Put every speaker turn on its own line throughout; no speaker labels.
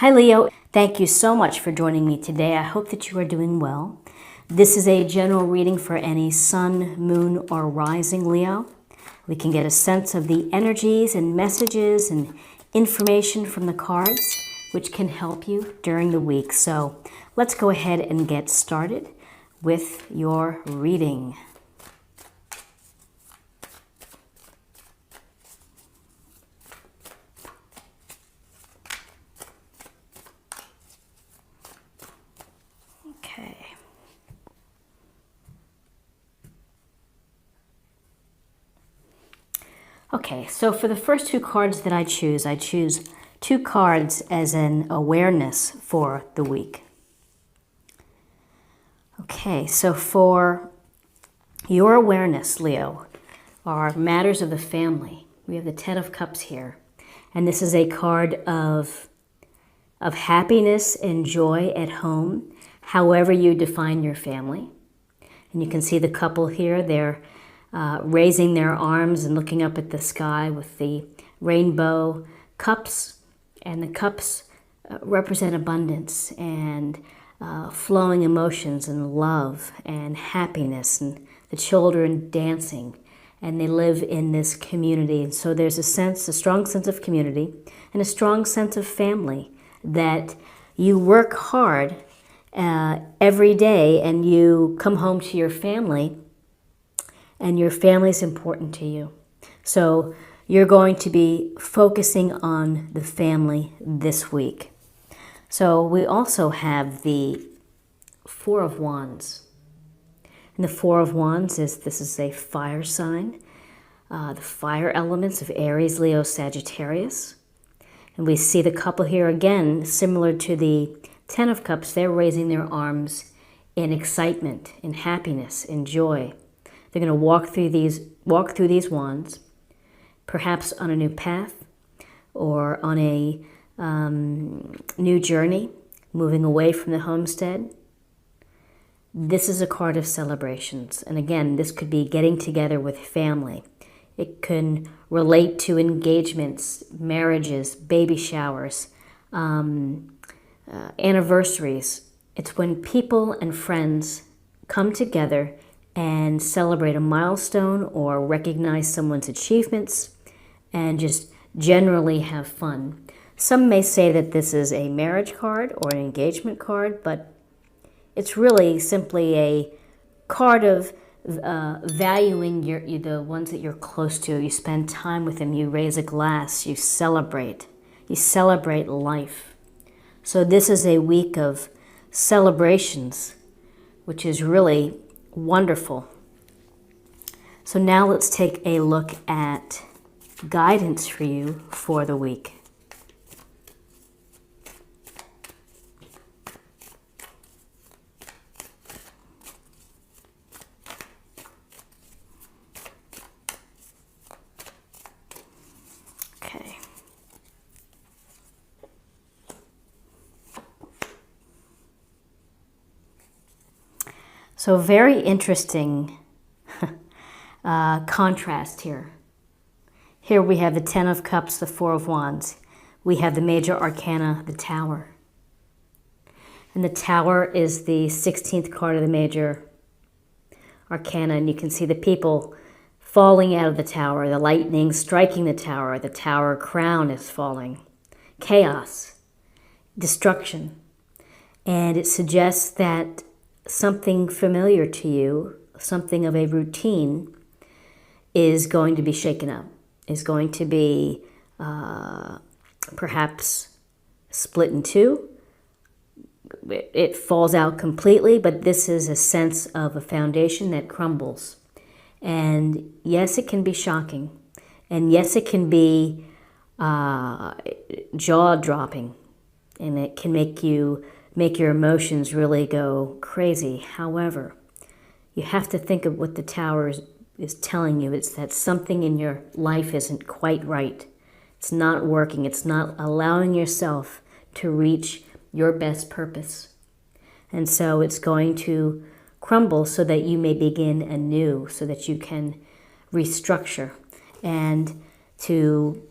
Hi Leo, thank you so much for joining me today. I hope that you are doing well. This is a general reading for any sun, moon, or rising Leo. We can get a sense of the energies and messages and information from the cards, which can help you during the week. So let's go ahead and get started with your reading. Okay, so for the first two cards that I choose two cards as an awareness for the week. Okay, so for your awareness, Leo, are matters of the family. We have the Ten of Cups here, and this is a card of happiness and joy at home, however you define your family. And you can see the couple here, they're raising their arms and looking up at the sky with the rainbow cups. And the cups represent abundance and flowing emotions and love and happiness, and the children dancing. And they live in this community. And so there's a strong sense of community and a strong sense of family, that you work hard every day and you come home to your family, and your family is important to you. So you're going to be focusing on the family this week. So we also have the Four of Wands. And the Four of Wands this is a fire sign. The fire elements of Aries, Leo, Sagittarius. And we see the couple here again, similar to the Ten of Cups. They're raising their arms in excitement, in happiness, in joy. They're going to walk through these wands, perhaps on a new path or on a new journey, moving away from the homestead. This is a card of celebrations. And again, this could be getting together with family. It can relate to engagements, marriages, baby showers, anniversaries. It's when people and friends come together and celebrate a milestone or recognize someone's achievements and just generally have fun. Some may say that this is a marriage card or an engagement card, but it's really simply a card of valuing the ones that you're close to. You spend time with them, you raise a glass, you celebrate life. So this is a week of celebrations, which is really wonderful. So now let's take a look at guidance for you for the week. Okay. So very interesting contrast here. Here we have the Ten of Cups, the Four of Wands. We have the major arcana, the Tower. And the Tower is the 16th card of the major arcana. And you can see the people falling out of the tower, the lightning striking the tower crown is falling. Chaos, destruction. And it suggests that something familiar to you, something of a routine, is going to be shaken up, is going to be perhaps split in two. It falls out completely, but this is a sense of a foundation that crumbles. And yes, it can be shocking. And yes, it can be jaw-dropping. And it can make your emotions really go crazy. However, you have to think of what the Tower is telling you. It's that something in your life isn't quite right. It's not working. It's not allowing yourself to reach your best purpose. And so it's going to crumble so that you may begin anew, so that you can restructure and to,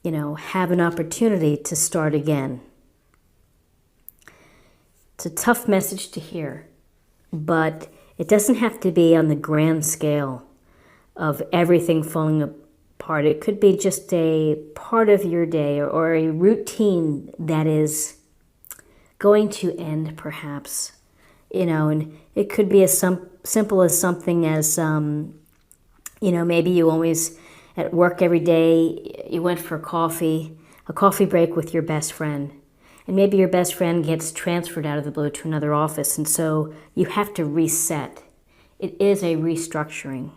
have an opportunity to start again. It's a tough message to hear, but it doesn't have to be on the grand scale of everything falling apart. It could be just a part of your day or a routine that is going to end, perhaps. And it could be as simple as something as, maybe you always, at work every day, you went for a coffee break with your best friend. And maybe your best friend gets transferred out of the blue to another office, and so you have to reset. It is a restructuring.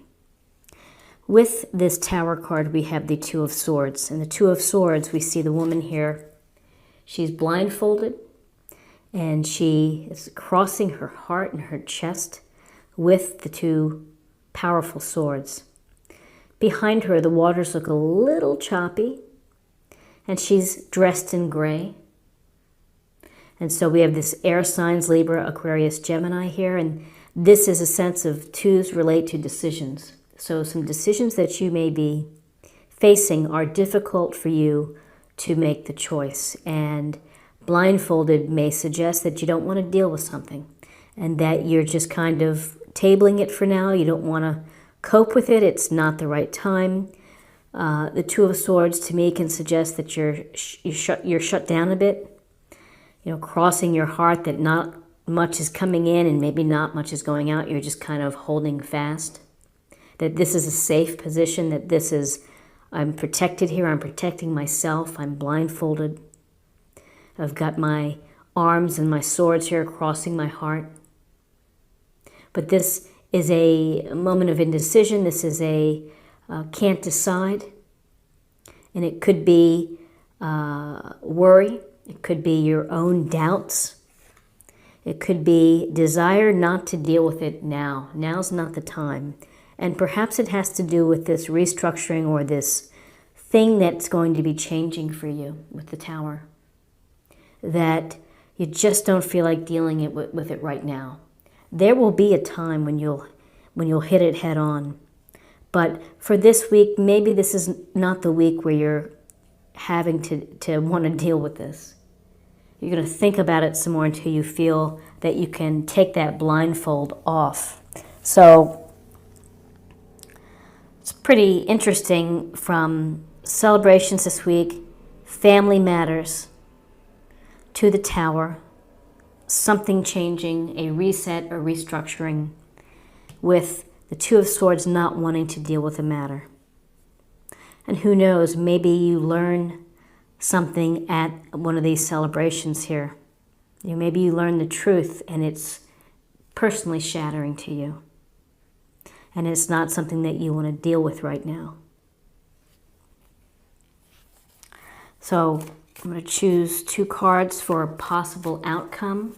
With this Tower card, we have the Two of Swords. And the Two of Swords, we see the woman here. She's blindfolded, and she is crossing her heart and her chest with the two powerful swords. Behind her, the waters look a little choppy, and she's dressed in gray. And so we have this air signs, Libra, Aquarius, Gemini here, and this is a sense of twos relate to decisions. So some decisions that you may be facing are difficult for you to make the choice, and blindfolded may suggest that you don't want to deal with something and that you're just kind of tabling it for now. You don't want to cope with it. It's not the right time. The Two of Swords to me can suggest that you're shut down a bit, crossing your heart, that not much is coming in and maybe not much is going out. You're just kind of holding fast, that this is a safe position, that this is, I'm protected here, I'm protecting myself, I'm blindfolded. I've got my arms and my swords here crossing my heart. But this is a moment of indecision. This is a can't decide. And it could be worry. It could be your own doubts. It could be desire not to deal with it now. Now's not the time. And perhaps it has to do with this restructuring or this thing that's going to be changing for you with the Tower, that you just don't feel like dealing with it right now. There will be a time when you'll hit it head on. But for this week, maybe this is not the week where you're having to want to deal with this. You're going to think about it some more until you feel that you can take that blindfold off. So it's pretty interesting, from celebrations this week, family matters, to the Tower, something changing, a reset, a restructuring, with the Two of Swords not wanting to deal with the matter. And who knows, maybe you learn something at one of these celebrations here. Maybe you learn the truth and it's personally shattering to you. And it's not something that you want to deal with right now. So I'm going to choose two cards for a possible outcome.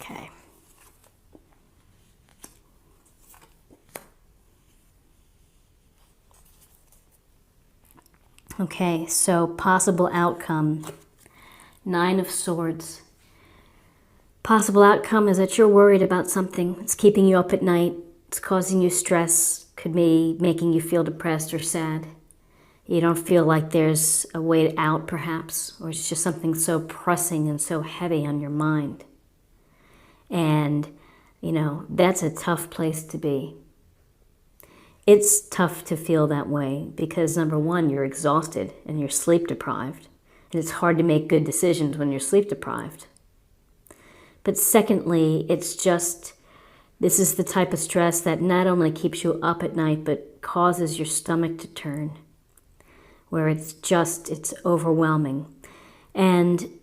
Okay. Okay, so possible outcome. Nine of Swords. Possible outcome is that you're worried about something. It's keeping you up at night. It's causing you stress. Could be making you feel depressed or sad. You don't feel like there's a way out, perhaps, or it's just something so pressing and so heavy on your mind. And, that's a tough place to be. It's tough to feel that way because, number one, you're exhausted and you're sleep deprived. And it's hard to make good decisions when you're sleep deprived. But secondly, it's just, this is the type of stress that not only keeps you up at night, but causes your stomach to turn, where it's overwhelming. And,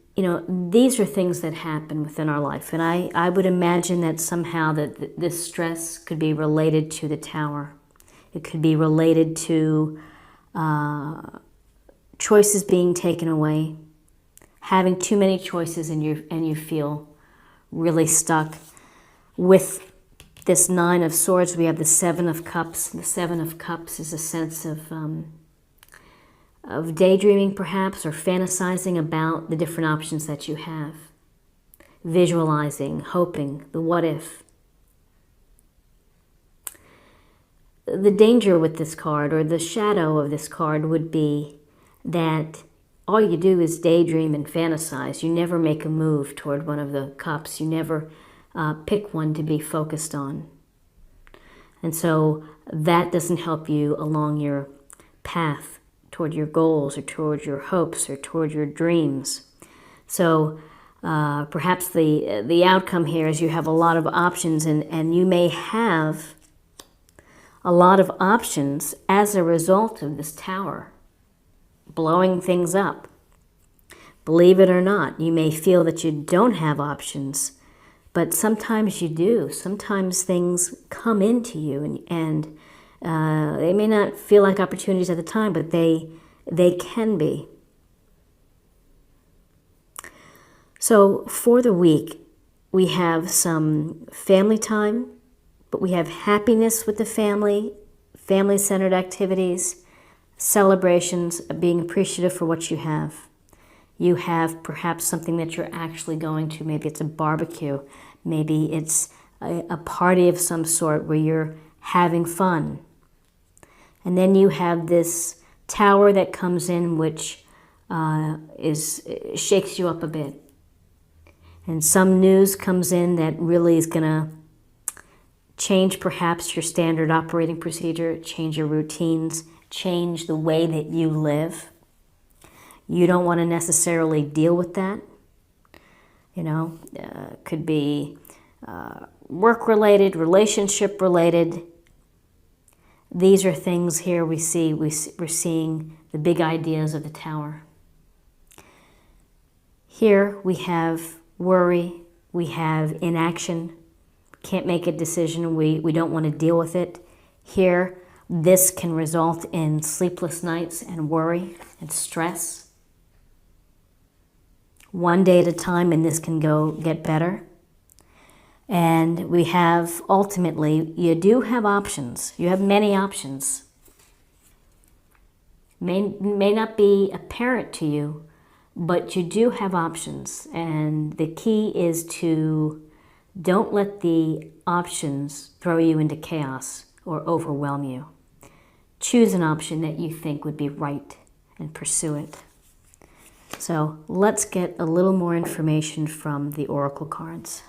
these are things that happen within our life. And I would imagine that somehow that this stress could be related to the Tower. It could be related to choices being taken away, having too many choices, and you feel really stuck. With this Nine of Swords, we have the Seven of Cups. The Seven of Cups is a sense of daydreaming, perhaps, or fantasizing about the different options that you have. visualizing, hoping, the what if. The danger with this card, or the shadow of this card, would be that all you do is daydream and fantasize. You never make a move toward one of the cups. You never pick one to be focused on. And so that doesn't help you along your path toward your goals, or toward your hopes, or toward your dreams. So perhaps the outcome here is you have a lot of options, and you may have a lot of options as a result of this tower blowing things up. Believe it or not, you may feel that you don't have options, but sometimes you do. Sometimes things come into you, and they may not feel like opportunities at the time, but they can be. So for the week, we have some family time, but we have happiness with the family, family-centered activities, celebrations, being appreciative for what you have. You have perhaps something that you're actually going to. Maybe it's a barbecue. Maybe it's a party of some sort where you're having fun. And then you have this tower that comes in, which shakes you up a bit. And some news comes in that really is going to change perhaps your standard operating procedure, change your routines, change the way that you live. You don't want to necessarily deal with that. Could be work-related, relationship-related. These are things here we're seeing the big ideas of the tower. Here we have worry, we have inaction, can't make a decision, we don't want to deal with it. Here, this can result in sleepless nights and worry and stress. One day at a time, and this can get better. And we have, ultimately, you do have options. You have many options. May not be apparent to you, but you do have options. And the key is to don't let the options throw you into chaos or overwhelm you. Choose an option that you think would be right and pursue it. So let's get a little more information from the oracle cards.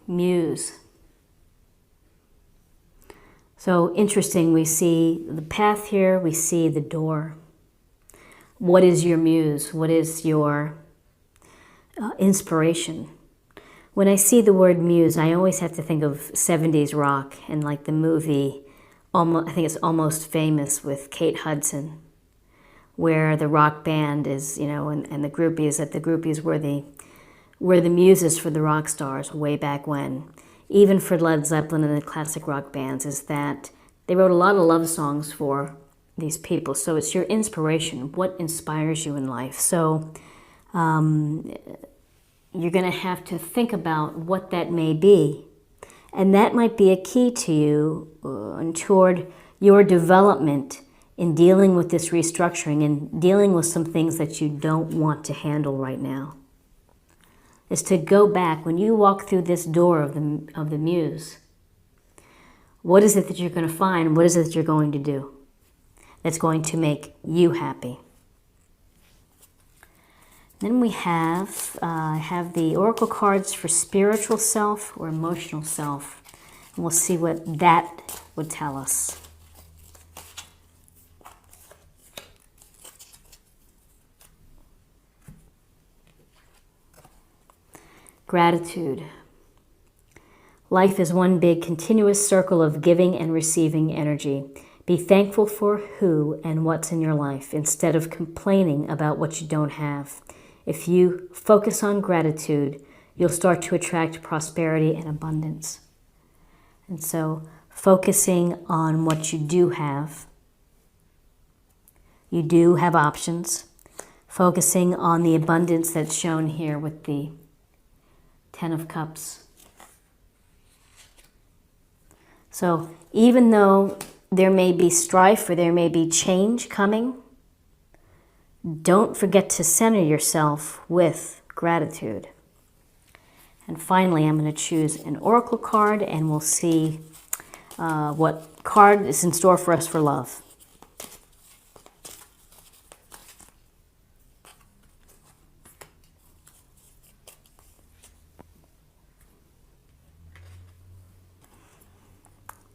Muse. So interesting, we see the path here, we see the door. What is your muse? What is your inspiration? When I see the word muse, I always have to think of 70s rock and like the movie, I think it's Almost Famous with Kate Hudson, where the rock band is, and the groupies were the muses for the rock stars way back when. Even for Led Zeppelin and the classic rock bands, is that they wrote a lot of love songs for these people. So it's your inspiration, what inspires you in life. So you're going to have to think about what that may be. And that might be a key to you toward your development in dealing with this restructuring and dealing with some things that you don't want to handle right now. Is to go back, when you walk through this door of the muse, what is it that you're going to find? What is it that you're going to do that's going to make you happy? Then we have the oracle cards for spiritual self or emotional self. And we'll see what that would tell us. Gratitude. Life is one big continuous circle of giving and receiving energy. Be thankful for who and what's in your life instead of complaining about what you don't have. If you focus on gratitude, you'll start to attract prosperity and abundance. And so focusing on what you do have options. focusing on the abundance that's shown here with the Ten of Cups. So even though there may be strife or there may be change coming, don't forget to center yourself with gratitude. And finally, I'm going to choose an oracle card, and we'll see what card is in store for us for love.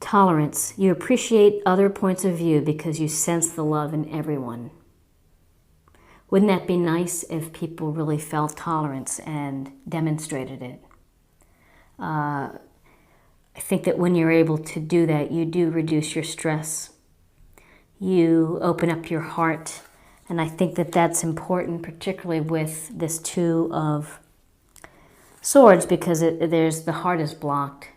Tolerance. You appreciate other points of view because you sense the love in everyone. Wouldn't that be nice if people really felt tolerance and demonstrated it? I think that when you're able to do that, you do reduce your stress. You open up your heart, and I think that that's important, particularly with this Two of Swords, because the heart is blocked.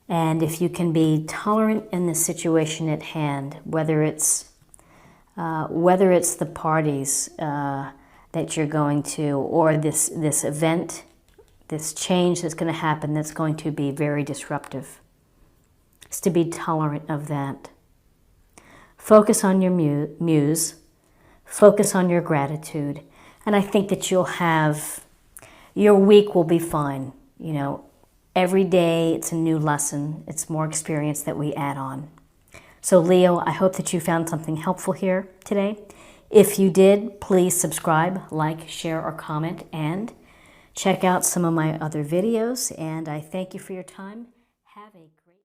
And if you can be tolerant in the situation at hand, whether it's the parties that you're going to, or this event, this change that's going to happen that's going to be very disruptive, is to be tolerant of that. Focus on your muse, focus on your gratitude, and I think that your week will be fine. You know, every day it's a new lesson, it's more experience that we add on. So Leo, I hope that you found something helpful here today. If you did, please subscribe, like, share, or comment, and check out some of my other videos. And I thank you for your time. Have a great